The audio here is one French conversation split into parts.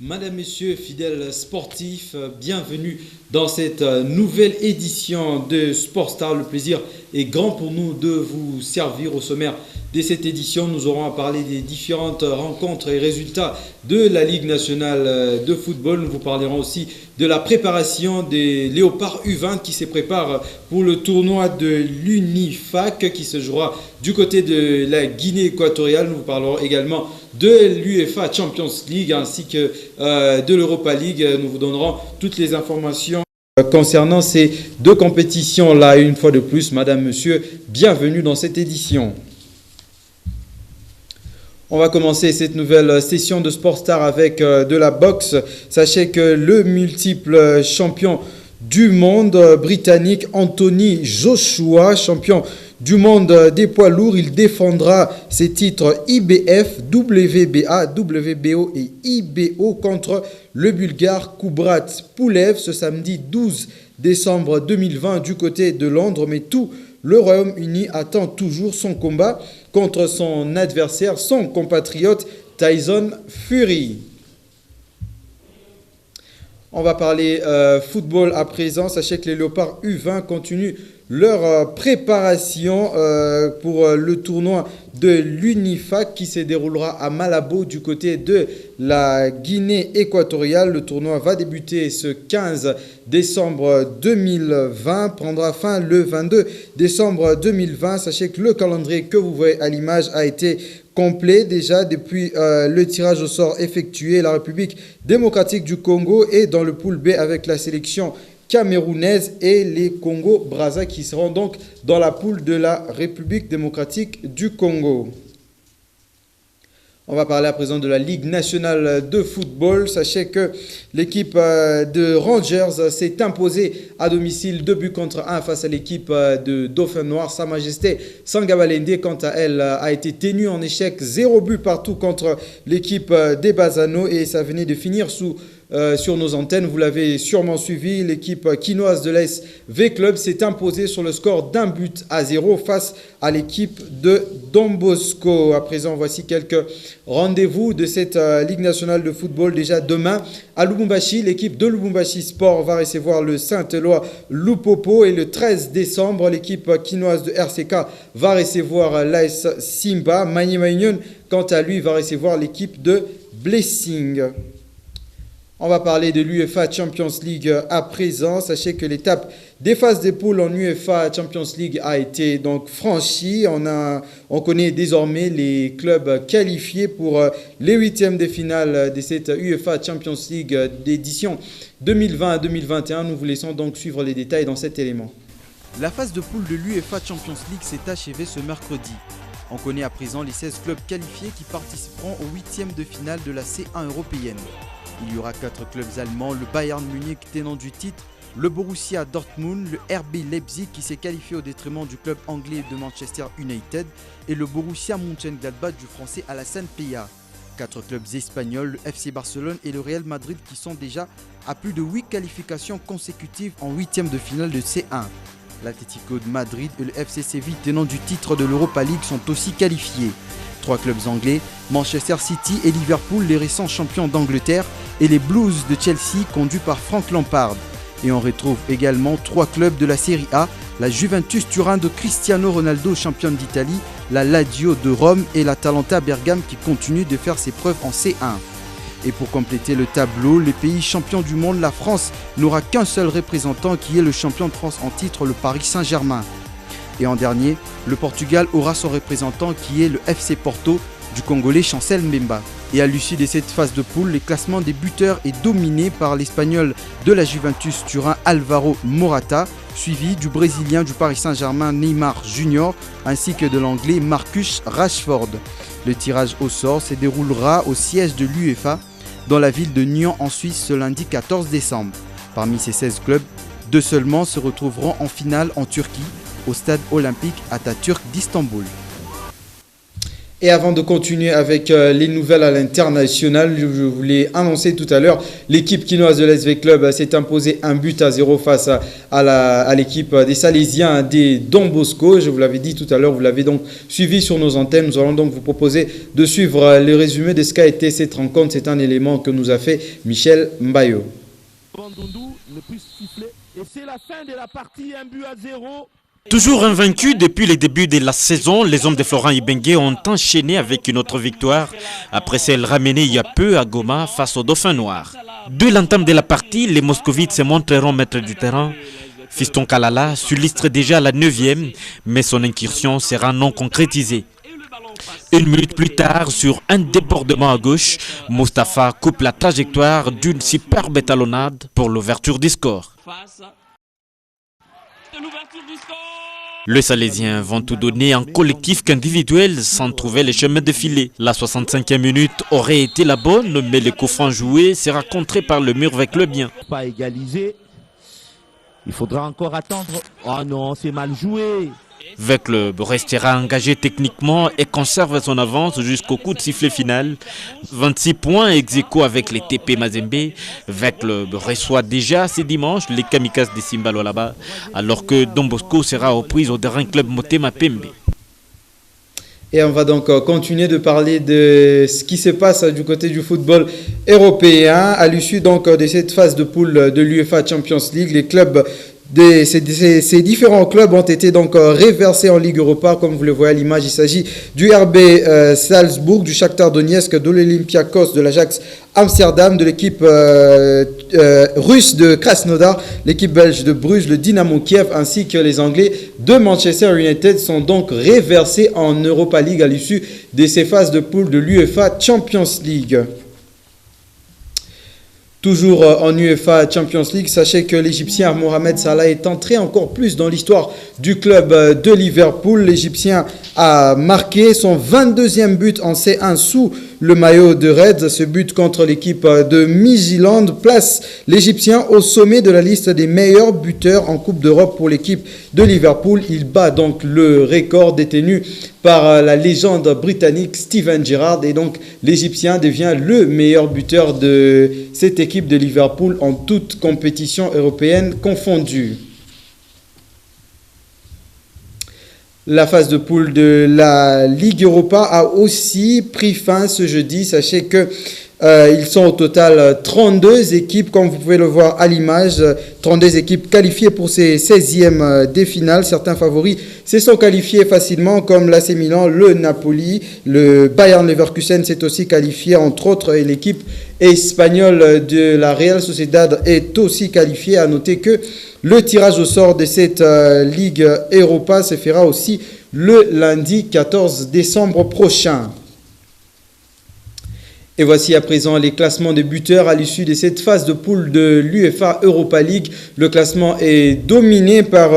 Madame, Messieurs, fidèles sportifs, bienvenue dans cette nouvelle édition de Sport Star. Le plaisir est grand pour nous de vous servir. Au sommaire de cette édition, nous aurons à parler des différentes rencontres et résultats de la Ligue nationale de football. Nous vous parlerons aussi de la préparation des Léopards U20 qui se préparent pour le tournoi de l'UNIFAC qui se jouera du côté de la Guinée équatoriale. Nous vous parlerons également de l'UEFA Champions League ainsi que de l'Europa League. Nous vous donnerons toutes les informations concernant ces deux compétitions-là. Une fois de plus, Madame, Monsieur, bienvenue dans cette édition. On va commencer cette nouvelle session de Sport Star avec de la boxe. Sachez que le multiple champion du monde britannique Anthony Joshua, champion du monde des poids lourds, il défendra ses titres IBF, WBA, WBO et IBO contre le Bulgare Kubrat Pulev ce samedi 12 décembre 2020 du côté de Londres. Mais tout le Royaume-Uni attend toujours son combat contre son adversaire, son compatriote Tyson Fury. On va parler football à présent. Sachez que les Léopards U20 continuent leur préparation pour le tournoi de l'UNIFAC qui se déroulera à Malabo du côté de la Guinée équatoriale. Le tournoi va débuter ce 15 décembre 2020, prendra fin le 22 décembre 2020. Sachez que le calendrier que vous voyez à l'image a été complet déjà depuis le tirage au sort effectué. La République démocratique du Congo est dans le pool B avec la sélection camerounaise et les Congo-Brazza qui seront donc dans la poule de la République démocratique du Congo. On va parler à présent de la Ligue nationale de football. Sachez que l'équipe de Rangers s'est imposée à domicile 2-1 face à l'équipe de Dauphin Noir. Sa Majesté Sangabalende, quant à elle, a été tenue en échec 0 but partout contre l'équipe des Bazano et ça venait de finir sur nos antennes. Vous l'avez sûrement suivi, l'équipe quinoise de l'AS V-Club s'est imposée sur le score d'1-0 face à l'équipe de Don Bosco. À présent, voici quelques rendez-vous de cette Ligue nationale de football. Déjà demain, à Lubumbashi, l'équipe de Lubumbashi Sport va recevoir le Saint-Éloi Lupopo. Et le 13 décembre, l'équipe quinoise de RCK va recevoir l'AS Simba. Maniema Union, quant à lui, va recevoir l'équipe de Blessing. On va parler de l'UEFA Champions League à présent. Sachez que l'étape des phases de poules en UEFA Champions League a été donc franchie. On connaît désormais les clubs qualifiés pour les huitièmes de finale de cette UEFA Champions League d'édition 2020-2021. Nous vous laissons donc suivre les détails dans cet élément. La phase de poule de l'UEFA Champions League s'est achevée ce mercredi. On connaît à présent les 16 clubs qualifiés qui participeront aux huitièmes de finale de la C1 européenne. Il y aura 4 clubs allemands, le Bayern Munich tenant du titre, le Borussia Dortmund, le RB Leipzig qui s'est qualifié au détriment du club anglais de Manchester United et le Borussia Mönchengladbach du français Alassane Plea. 4 clubs espagnols, le FC Barcelone et le Real Madrid qui sont déjà à plus de 8 qualifications consécutives en huitièmes de finale de C1. L'Atlético de Madrid et le FC Séville tenant du titre de l'Europa League sont aussi qualifiés. 3 clubs anglais, Manchester City et Liverpool, les récents champions d'Angleterre, et les Blues de Chelsea conduits par Frank Lampard. Et on retrouve également 3 clubs de la Serie A, la Juventus Turin de Cristiano Ronaldo, championne d'Italie, la Lazio de Rome et l'Atalanta Bergame qui continuent de faire ses preuves en C1. Et pour compléter le tableau, les pays champions du monde, la France n'aura qu'un seul représentant qui est le champion de France en titre, le Paris Saint-Germain. Et en dernier, le Portugal aura son représentant qui est le FC Porto du Congolais Chancel Mbemba. Et à l'issue de cette phase de poule, le classement des buteurs est dominé par l'Espagnol de la Juventus Turin Alvaro Morata, suivi du Brésilien du Paris Saint-Germain Neymar Junior, ainsi que de l'Anglais Marcus Rashford. Le tirage au sort se déroulera au siège de l'UEFA dans la ville de Nyon en Suisse ce lundi 14 décembre. Parmi ces 16 clubs, 2 seulement se retrouveront en finale en Turquie, au stade olympique Atatürk d'Istanbul. Et avant de continuer avec les nouvelles à l'international, je voulais annoncer tout à l'heure, l'équipe quinoise de l'SV Club s'est imposée 1-0 face à l'équipe des Salésiens des Don Bosco. Je vous l'avais dit tout à l'heure, vous l'avez donc suivi sur nos antennes. Nous allons donc vous proposer de suivre le résumé de ce qu'a été cette rencontre. C'est un élément que nous a fait Michel Mbayo. Et c'est la fin de la partie, 1-0. Toujours invaincus depuis le début de la saison, les hommes de Florent Ibenge ont enchaîné avec une autre victoire après celle ramenée il y a peu à Goma face aux Dauphins Noirs. Dès l'entame de la partie, les Moscovites se montreront maîtres du terrain. Fiston Kalala s'illustre déjà à la 9e, mais son incursion sera non concrétisée. Une minute plus tard, sur un débordement à gauche, Mustapha coupe la trajectoire d'une superbe talonnade pour l'ouverture du score. Les Salésiens vont tout donner en collectif qu'individuel sans trouver les chemins de filet. La 65e minute aurait été la bonne, mais le coup franc joué sera contré par le mur avec le bien. Pas égalisé. Il faudra encore attendre. Oh non, c'est mal joué. Veclub restera engagé techniquement et conserve son avance jusqu'au coup de sifflet final. 26 points ex-aequo avec les TP Mazembe. Veclub reçoit déjà ce dimanche les Kamikazes de Simbalo là-bas, alors que Don Bosco sera aux prises au terrain club Motema Pembe. Et on va donc continuer de parler de ce qui se passe du côté du football européen. À l'issue donc de cette phase de poule de l'UEFA Champions League, les clubs ces différents clubs ont été donc reversés en Ligue Europa, comme vous le voyez à l'image. Il s'agit du RB Salzbourg, du Shakhtar Donetsk, de l'Olympiakos, de l'Ajax Amsterdam, de l'équipe russe de Krasnodar, l'équipe belge de Bruges, le Dynamo Kiev, ainsi que les Anglais de Manchester United sont donc reversés en Europa League à l'issue de ces phases de poule de l'UEFA Champions League. Toujours en UEFA Champions League, sachez que l'Égyptien Mohamed Salah est entré encore plus dans l'histoire du club de Liverpool. L'Égyptien a marqué son 22e but en C1 sous le maillot de Reds. Ce but contre l'équipe de Midtjylland place l'Égyptien au sommet de la liste des meilleurs buteurs en Coupe d'Europe pour l'équipe de Liverpool. Il bat donc le record détenu par la légende britannique Steven Gerrard et donc l'Égyptien devient le meilleur buteur de cette équipe de Liverpool en toute compétition européenne confondue. La phase de poule de la Ligue Europa a aussi pris fin ce jeudi. Sachez que ils sont au total 32 équipes, comme vous pouvez le voir à l'image, 32 équipes qualifiées pour ces 16e des finales. Certains favoris se sont qualifiés facilement, comme l'AC Milan, le Napoli, le Bayern Leverkusen s'est aussi qualifié, entre autres, et l'équipe espagnole de la Real Sociedad est aussi qualifiée. À noter que le tirage au sort de cette Ligue Europa se fera aussi le lundi 14 décembre prochain. Et voici à présent les classements des buteurs à l'issue de cette phase de poule de l'UEFA Europa League. Le classement est dominé par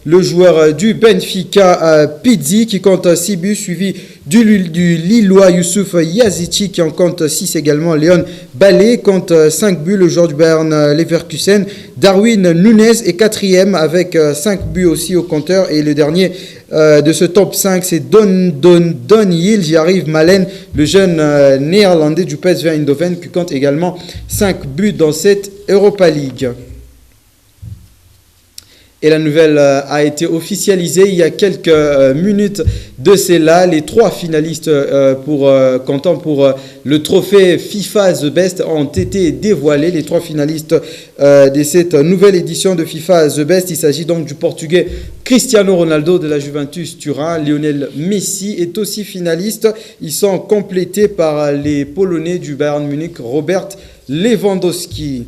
le joueur du Benfica, Pizzi, qui compte 6 buts, suivi du Lillois Youssouf Yazici qui en compte 6 également. Léon Ballet compte 5 buts, le joueur du Bayern Leverkusen. Darwin Núñez est 4e avec 5 buts aussi au compteur. Et le dernier de ce top 5, c'est Don Hill, j'y arrive, Malen, le jeune néerlandais du PSV Eindhoven qui compte également 5 buts dans cette Europa League. Et la nouvelle a été officialisée il y a quelques minutes de cela. Les 3 finalistes comptant pour le trophée FIFA The Best ont été dévoilés. Les 3 finalistes de cette nouvelle édition de FIFA The Best. Il s'agit donc du Portugais Cristiano Ronaldo de la Juventus Turin. Lionel Messi est aussi finaliste. Ils sont complétés par les Polonais du Bayern Munich, Robert Lewandowski.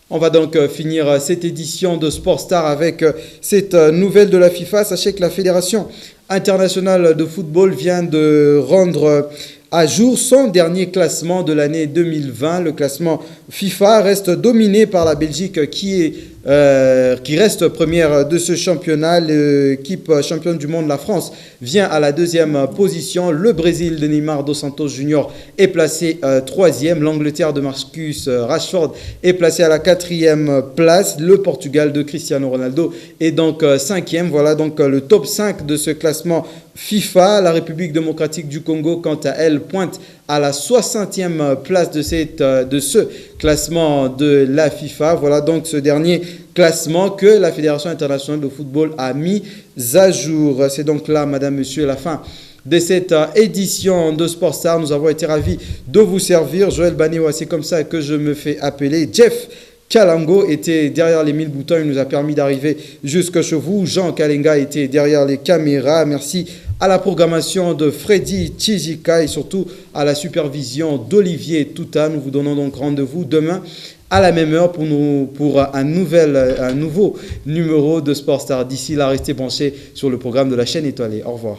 On va donc finir cette édition de Sport Star avec cette nouvelle de la FIFA. Sachez que la Fédération internationale de football vient de rendre à jour son dernier classement de l'année 2020. Le classement FIFA reste dominé par la Belgique qui est qui reste première de ce championnat. L'équipe championne du monde, la France, vient à la deuxième position. Le Brésil de Neymar dos Santos Junior est placé troisième. L'Angleterre de Marcus Rashford est placé à la quatrième place. Le Portugal de Cristiano Ronaldo est donc cinquième. Voilà donc le top 5 de ce classement FIFA. La République démocratique du Congo, quant à elle, pointe à la 60e place de ce classement de la FIFA. Voilà donc ce dernier classement que la Fédération internationale de football a mis à jour. C'est donc là, madame, monsieur, la fin de cette édition de Sport Star. Nous avons été ravis de vous servir. Joël Banewa, c'est comme ça que je me fais appeler. Jeff Kalango était derrière les 1000 boutons, il nous a permis d'arriver jusque chez vous. Jean Kalenga était derrière les caméras. Merci à la programmation de Freddy Chizika et surtout à la supervision d'Olivier Touta. Nous vous donnons donc rendez-vous demain à la même heure pour un nouveau numéro de Sport Star. D'ici là, restez branchés sur le programme de la chaîne étoilée. Au revoir.